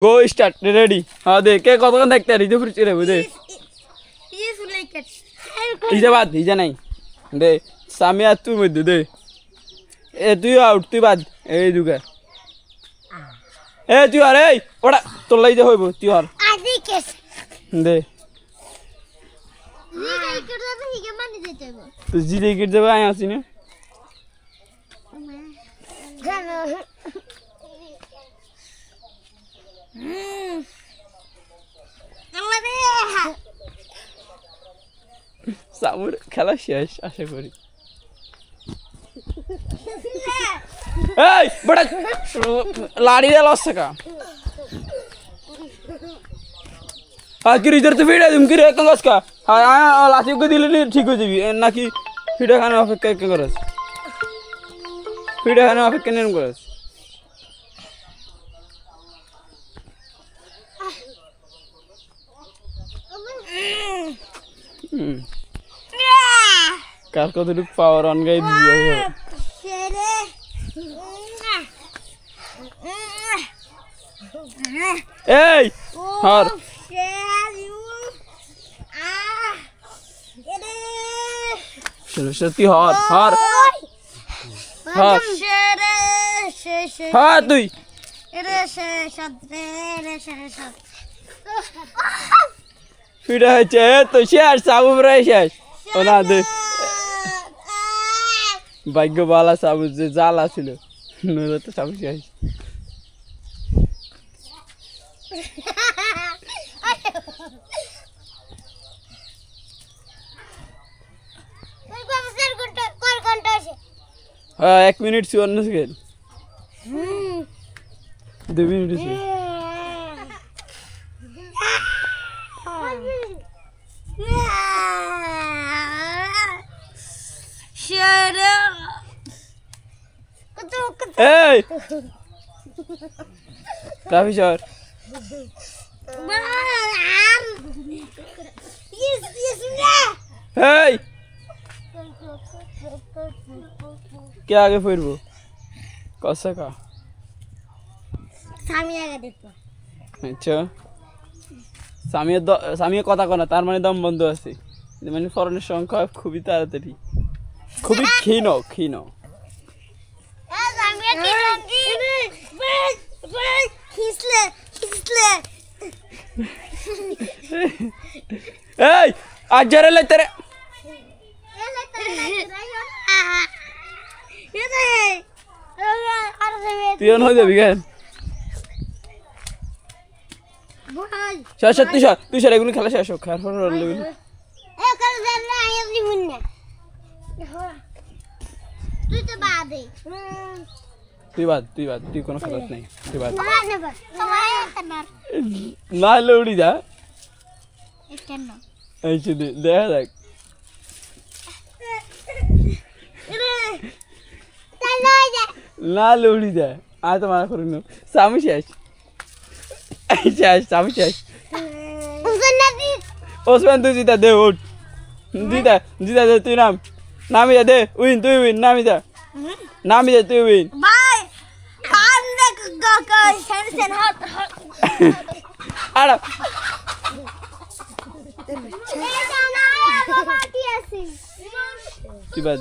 গো start ready হ্যাঁ দে কে কতক্ষণ দেখতে আর ইদে ফুরছি রে বুঝে ইজা বাদ ইজা নাই দে সামি আর তুই মধ্যে দে এ তুই আউট তুই বাদ এই দুগা এ তুই আর এই ওটা তোর লাই যা হইব তুই আর দে তুই জি দে গিট যাবে আয় আসি না সামুর খেলা শেষ আশা করি এই বড় লাড়ি দে লস का आखिर इधर तो फीड है तुम किरे कंगस का हां लाठी को दिले नहीं ठीक हो जाबी ना कि फीड खाना अपेक्षा के करस फीड खाना अपेक्षा नहीं करस কার কতটুক পাওয়ার অন গাই দিয়ে এই হর সরস্বতী হর হর হর হ্যাঁ তুই ফিরে হয়েছে তো শেষ সাবু প্রায় শেষ ওনা দে ভাগ্য বালা সাবু যে জ্বালা ছিল নইলে তো সাবু শেষ হ্যাঁ 1 মিনিট 54 সেকেন্ড 2 মিনিট আছে এই কাফি শর এই কে আগে ফিরবো কসা কা সামি আগে দেখবো আচ্ছা সামিয়ে কথা কনা তার মানে দম বন্ধ আছে মানে ফরনের সংখ্যা খুবই তাড়াতাড়ি খুবই ক্ষীণ এই আজ জরে লে তেরে তুই হয়ে যাবি কেন শেষ তুই স্যার এগুলো খেলা শেষ হোক আর তুই বাদ তুই কোনো খেলা নাই তুই বাদ না লৌড়ি যা এই দেখা দেখ না লৌড়ি যা আয় তো মারা করি না সামি শেষ সামি শেষ ওসমান তুই জিতা দে উঠ জিতা দে তুই নামি যা দে তুই উইন নামি যা তুই উইন আড়া তুই বাদ